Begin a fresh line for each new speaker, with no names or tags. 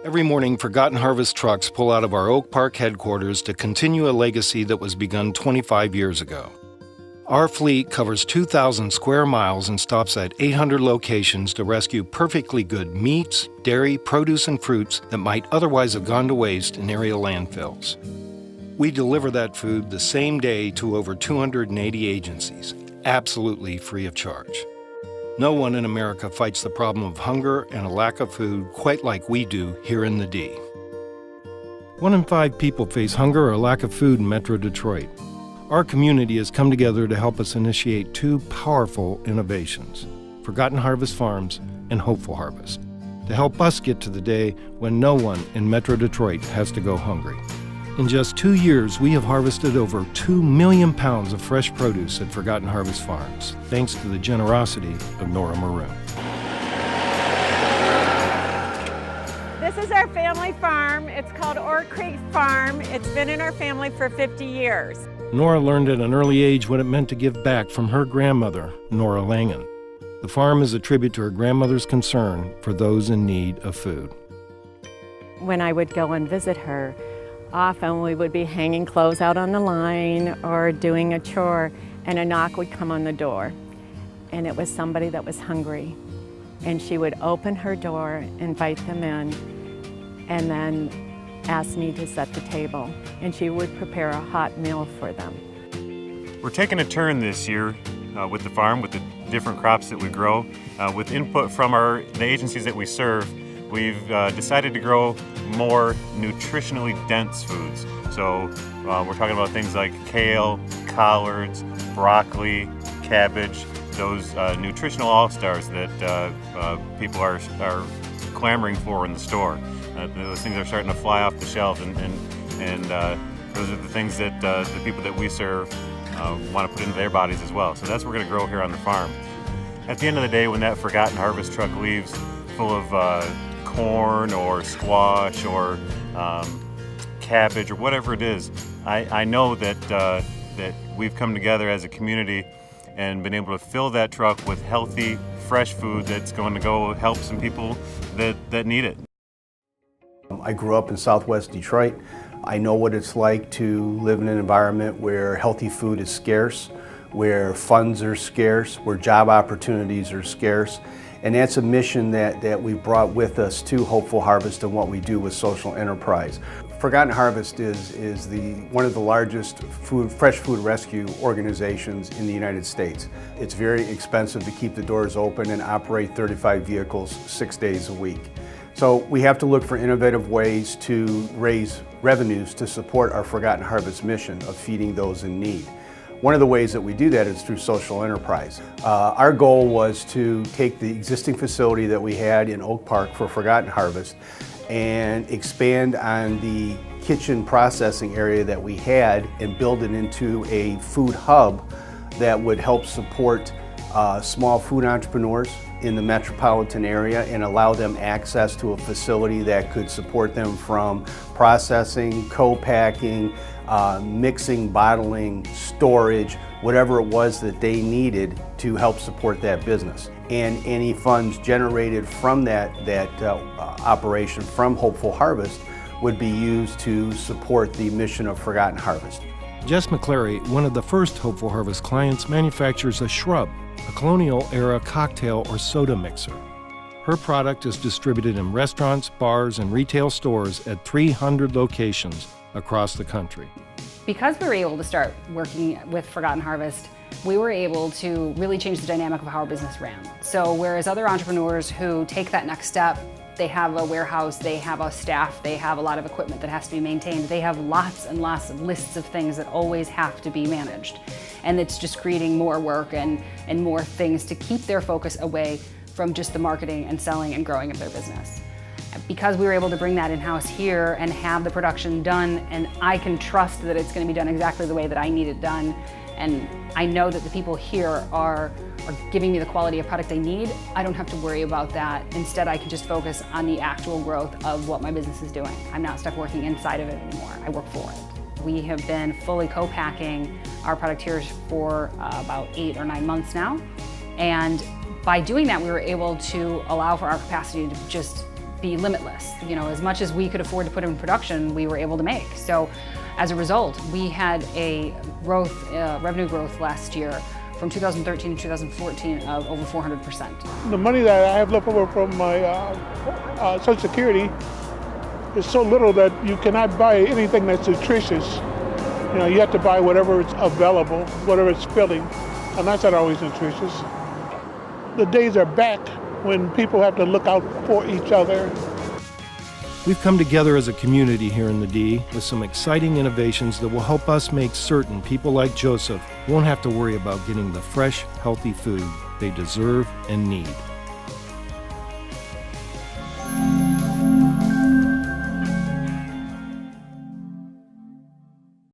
Every morning, Forgotten Harvest trucks pull out of our Oak Park headquarters to continue a legacy that was begun 25 years ago. Our fleet covers 2,000 square miles and stops at 800 locations to rescue perfectly good meats, dairy, produce, and fruits that might otherwise have gone to waste in area landfills. We deliver that food the same day to over 280 agencies, absolutely free of charge. No one in America fights the problem of hunger and a lack of food quite like we do here in the D. 1 in 5 people face hunger or a lack of food in Metro Detroit. Our community has come together to help us initiate 2 powerful innovations, Forgotten Harvest Farms and Hopeful Harvest, to help us get to the day when no one in Metro Detroit has to go hungry. In just 2 years, we have harvested over 2 million pounds of fresh produce at Forgotten Harvest Farms, thanks to the generosity of Nora Maroon.
This is our family farm. It's called Ore Creek Farm. It's been in our family for 50 years.
Nora learned at an early age what it meant to give back from her grandmother, Nora Langen. The farm is a tribute to her grandmother's concern for those in need of food.
When I would go and visit her, often we would be hanging clothes out on the line or doing a chore, and a knock would come on the door. And it was somebody that was hungry. And she would open her door, invite them in, and then ask me to set the table. And she would prepare a hot meal for them.
We're taking a turn this year with the farm, with the different crops that we grow. With input from the agencies that we serve, we've decided to grow more nutritionally dense foods. So we're talking about things like kale, collards, broccoli, cabbage, those nutritional all-stars that people are clamoring for in the store. Those things are starting to fly off the shelves, and those are the things that the people that we serve want to put into their bodies as well. So that's what we're going to grow here on the farm. At the end of the day, when that Forgotten Harvest truck leaves full of corn or squash or cabbage or whatever it is, I know that we've come together as a community and been able to fill that truck with healthy, fresh food that's going to go help some people that need it.
I grew up in Southwest Detroit. I know what it's like to live in an environment where healthy food is scarce, where funds are scarce, where job opportunities are scarce. And that's a mission that we've brought with us to Hopeful Harvest and what we do with social enterprise. Forgotten Harvest is one of the largest fresh food rescue organizations in the United States. It's very expensive to keep the doors open and operate 35 vehicles 6 days a week. So we have to look for innovative ways to raise revenues to support our Forgotten Harvest mission of feeding those in need. One of the ways that we do that is through social enterprise. Our goal was to take the existing facility that we had in Oak Park for Forgotten Harvest and expand on the kitchen processing area that we had and build it into a food hub that would help support small food entrepreneurs in the metropolitan area and allow them access to a facility that could support them from processing, co-packing, mixing, bottling, storage, whatever it was that they needed to help support that business. And any funds generated from that operation from Hopeful Harvest would be used to support the mission of Forgotten Harvest.
Jess McClary, one of the first Hopeful Harvest clients, manufactures a shrub, a colonial-era cocktail or soda mixer. Her product is distributed in restaurants, bars, and retail stores at 300 locations across the country.
Because we were able to start working with Forgotten Harvest, we were able to really change the dynamic of how our business ran. So whereas other entrepreneurs who take that next step, they have a warehouse, they have a staff, they have a lot of equipment that has to be maintained, they have lots and lots of lists of things that always have to be managed. And it's just creating more work and more things to keep their focus away from just the marketing and selling and growing of their business. Because we were able to bring that in-house here and have the production done, and I can trust that it's going to be done exactly the way that I need it done, and I know that the people here are giving me the quality of product I need, I don't have to worry about that. Instead, I can just focus on the actual growth of what my business is doing. I'm not stuck working inside of it anymore. I work for it. We have been fully co-packing our product here for about 8 or 9 months now, and by doing that, we were able to allow for our capacity to just be limitless. You know, as much as we could afford to put in production, we were able to make. So as a result, we had a revenue growth last year from 2013 to 2014 of over 400%.
The money that I have left over from my Social Security is so little that you cannot buy anything that's nutritious. You know, you have to buy whatever is available, whatever is filling, and that's not always nutritious. The days are back when people have to look out for each other.
We've come together as a community here in the D with some exciting innovations that will help us make certain people like Joseph won't have to worry about getting the fresh, healthy food they deserve and need.